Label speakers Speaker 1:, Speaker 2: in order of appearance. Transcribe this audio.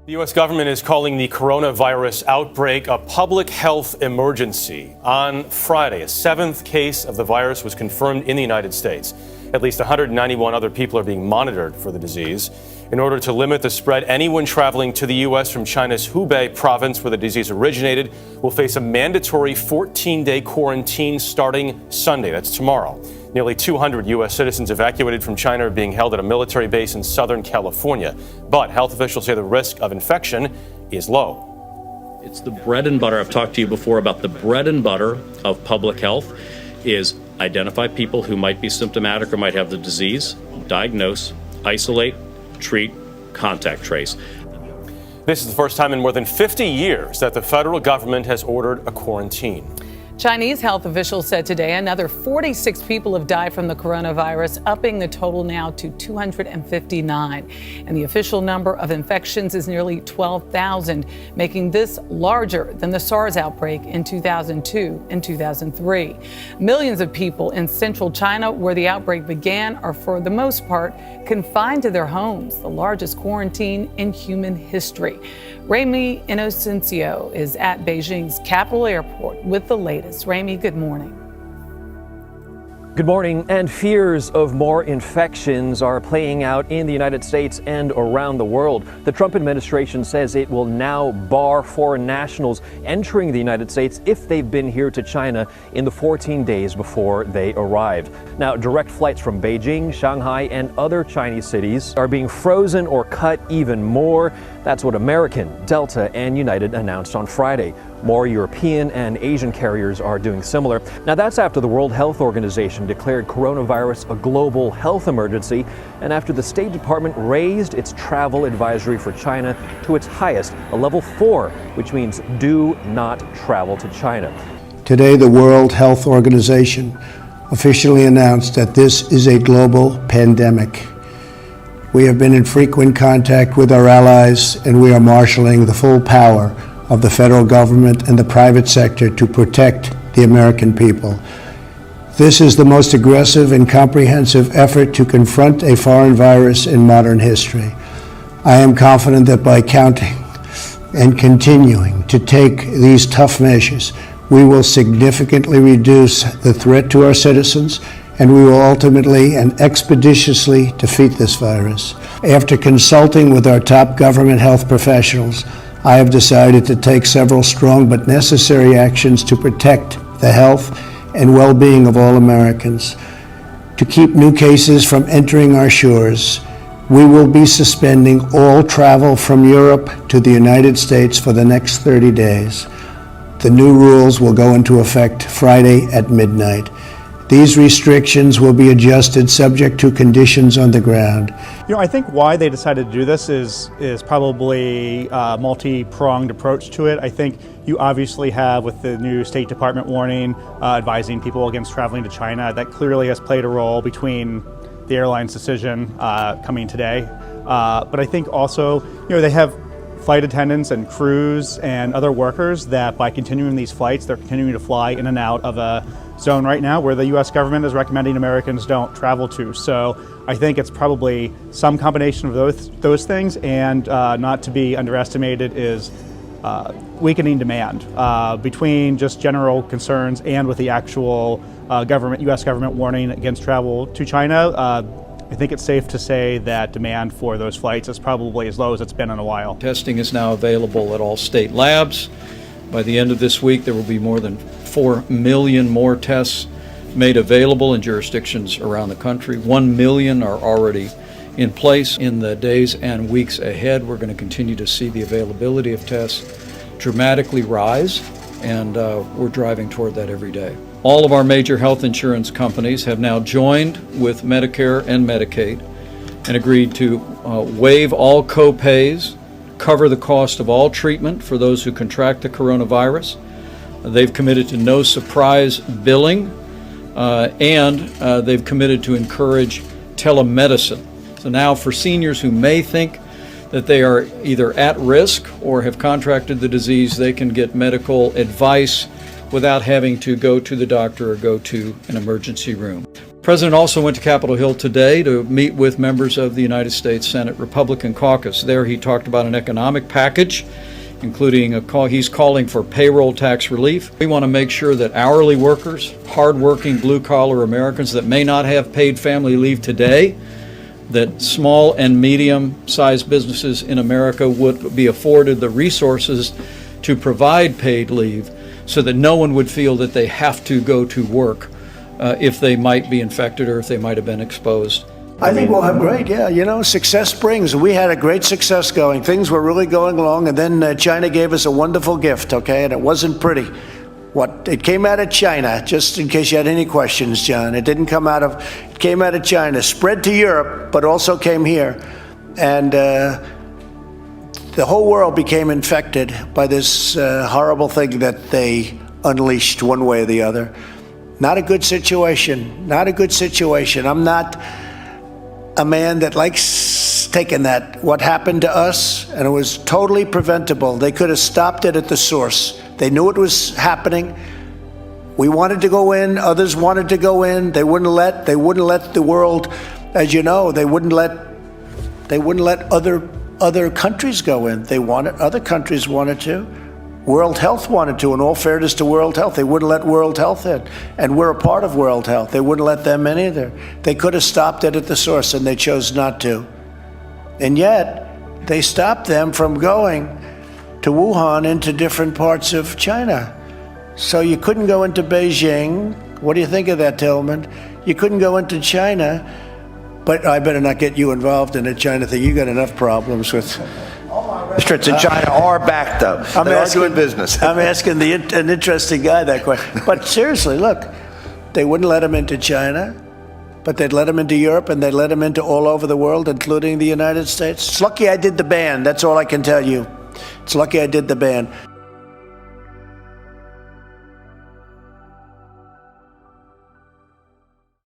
Speaker 1: The U.S. government is calling the coronavirus outbreak a public health emergency. On Friday, a seventh case of the virus was confirmed in the United States. At least 191 other people are being monitored for the disease. In order to limit the spread, anyone traveling to the U.S. from China's Hubei province where the disease originated will face a mandatory 14-day quarantine starting Sunday. That's tomorrow. Nearly 200 U.S. citizens evacuated from China are being held at a military base in Southern California. But health officials say the risk of infection is low.
Speaker 2: It's the bread and butter. I've talked to you before about the bread and butter of public health is identify people who might be symptomatic or might have the disease, diagnose, isolate, treat, contact trace.
Speaker 1: This is the first time in more than 50 years that the federal government has ordered a quarantine.
Speaker 3: Chinese health officials said today another 46 people have died from the coronavirus, upping the total now to 259. And the official number of infections is nearly 12,000, making this larger than the SARS outbreak in 2002 and 2003. Millions of people in central China, where the outbreak began, are for the most part confined to their homes, the largest quarantine in human history. Ramy Inocencio is at Beijing's capital airport with the latest. Ramy, good morning.
Speaker 4: Good morning. And fears of more infections are playing out in the United States and around the world. The Trump administration says it will now bar foreign nationals entering the United States if they've been here to China in the 14 days before they arrived. Now, direct flights from Beijing, Shanghai, and other Chinese cities are being frozen or cut even more. That's what American, Delta, and United announced on Friday. More European and Asian carriers are doing similar. Now, that's after the World Health Organization declared coronavirus a global health emergency, and after the State Department raised its travel advisory for China to its highest, a level 4, which means do not travel to China.
Speaker 5: Today, the World Health Organization officially announced that this is a global pandemic. We have been in frequent contact with our allies, and we are marshaling the full power of the federal government and the private sector to protect the American people. This is the most aggressive and comprehensive effort to confront a foreign virus in modern history. I am confident that by counting and continuing to take these tough measures, we will significantly reduce the threat to our citizens, and we will ultimately and expeditiously defeat this virus. After consulting with our top government health professionals, I have decided to take several strong but necessary actions to protect the health and well-being of all Americans. To keep new cases from entering our shores, we will be suspending all travel from Europe to the United States for the next 30 days. The new rules will go into effect Friday at midnight. These restrictions will be adjusted subject to conditions on the ground.
Speaker 6: I think why they decided to do this is probably a multi-pronged approach to it. I think you obviously have, with the new State Department warning advising people against traveling to China, that clearly has played a role between the airline's decision coming today. But I think also, they have flight attendants and crews and other workers that by continuing these flights, they're continuing to fly in and out of a zone right now where the U.S. government is recommending Americans don't travel to. So I think it's probably some combination of those things, and not to be underestimated is weakening demand between just general concerns and with the actual U.S. government warning against travel to China. I think it's safe to say that demand for those flights is probably as low as it's been in a while.
Speaker 7: Testing is now available at all state labs. By the end of this week, there will be more than 4 million more tests made available in jurisdictions around the country. 1 million are already in place. In the days and weeks ahead, we're going to continue to see the availability of tests dramatically rise, and we're driving toward that every day. All of our major health insurance companies have now joined with Medicare and Medicaid and agreed to waive all co-pays, cover the cost of all treatment for those who contract the coronavirus. They've committed to no surprise billing, and they've committed to encourage telemedicine. So now for seniors who may think that they are either at risk or have contracted the disease, they can get medical advice without having to go to the doctor or go to an emergency room. President also went to Capitol Hill today to meet with members of the United States Senate Republican caucus. There he talked about an economic package, including he's calling for payroll tax relief. We want to make sure that hourly workers, hardworking blue-collar Americans that may not have paid family leave today, that small and medium-sized businesses in America would be afforded the resources to provide paid leave so that no one would feel that they have to go to work if they might be infected or if they might have been exposed.
Speaker 5: I think we'll have great, yeah. You know, success brings. We had a great success going. Things were really going along, and then China gave us a wonderful gift, okay? And it wasn't pretty. It came out of China, just in case you had any questions, John. It came out of China, spread to Europe, but also came here. And the whole world became infected by this horrible thing that they unleashed one way or the other. Not a good situation, not a good situation. I'm not a man that likes taking that, what happened to us, and it was totally preventable. They could have stopped it at the source. They knew it was happening. We wanted to go in, others wanted to go in. They wouldn't let the world, as you know, they wouldn't let other countries go in. Other countries wanted to. World Health wanted to. In all fairness to World Health, they wouldn't let World Health in. And we're a part of World Health. They wouldn't let them in either. They could have stopped it at the source, and they chose not to. And yet, they stopped them from going to Wuhan into different parts of China. So you couldn't go into Beijing. What do you think of that, Tillman? You couldn't go into China, but I better not get you involved in the China thing. You got enough problems with...
Speaker 8: Restaurants in China are backed up. They are doing business.
Speaker 5: I'm asking an interesting guy that question. But seriously, look, they wouldn't let him into China, but they'd let him into Europe, and they'd let him into all over the world, including the United States. It's lucky I did the ban. That's all I can tell you. It's lucky I did the ban.